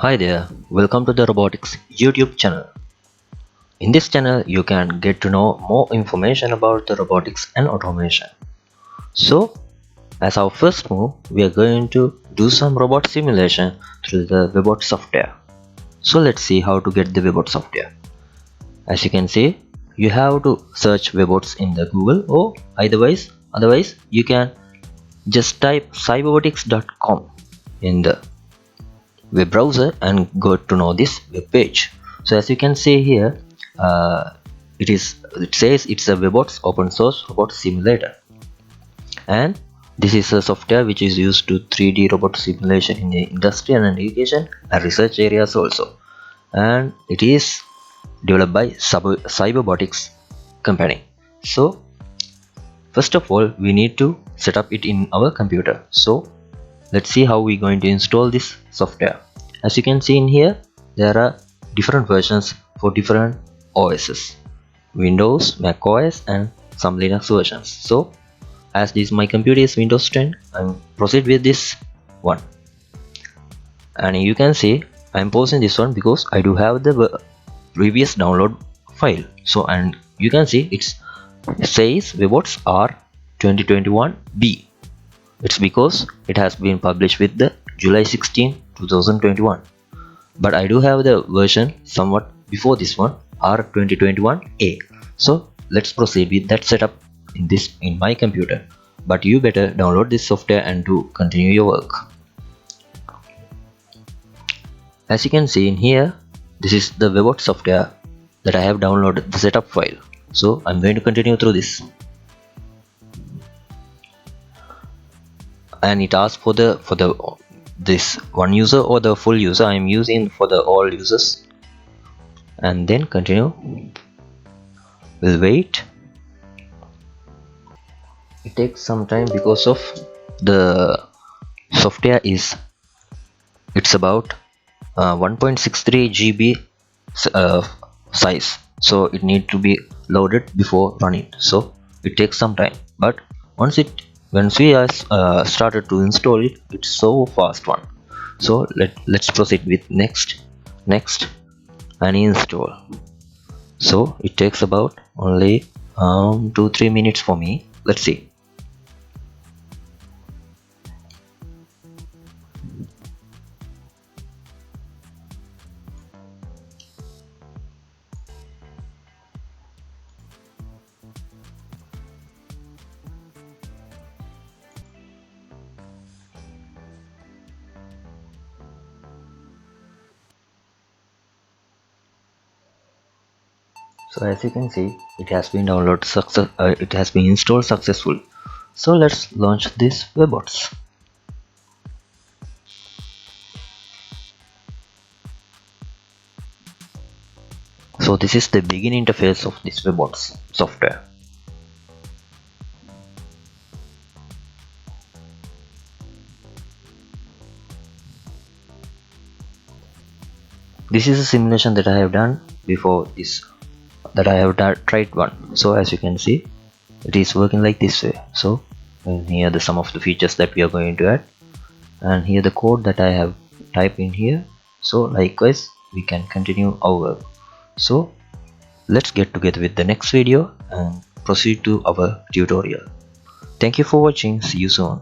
Hi there, welcome to the Robotics YouTube channel. In this channel, you can get to know more information about the robotics and automation. So, as our first move, we are going to do some robot simulation through the Webots software. So let's see how to get the Webots software. As you can see, you have to search Webots in the Google or otherwise you can just type cyberbotics.com in the web browser and go to know this web page. So as you can see here, it says it's a Webots open source robot simulator, and this is a software which is used to 3D robot simulation in the industrial and education and research areas also, and it is developed by Cyberbotics company. So first of all, we need to set up it in our computer. So let's see how we're going to install this software. As you can see in here, there are different versions for different OSs: Windows, Mac OS, and some Linux versions. So as this my computer is Windows 10, I'm proceed with this one, and you can see I'm pausing this one because I do have the previous download file. So, and you can see it says Webots R 2021B. It's because it has been published with the July 16, 2021. But I do have the version somewhat before this one, R2021A. So let's proceed with that setup in my computer. But you better download this software and to continue your work. As you can see in here, this is the Webots software that I have downloaded the setup file. So I'm going to continue through this. And it asks for this one user or the full user. I'm using for the all users, and then continue. We'll wait. It takes some time because of the software it's about 1.63 GB size, so it need to be loaded before running, so it takes some time. But once we started to install it, it's so fast one. So let's proceed with next and install. So it takes about only 2-3 minutes for me. Let's see. So as you can see, it has been it has been installed successful. So let's launch this Webots. So this is the begin interface of this Webots software. This is a simulation that I have done before this, that I have tried one. So as you can see, it is working like this way. So and here are some of the features that we are going to add, and here the code that I have typed in here. So likewise we can continue our work. So let's get together with the next video and proceed to our tutorial. Thank you for watching. See you soon.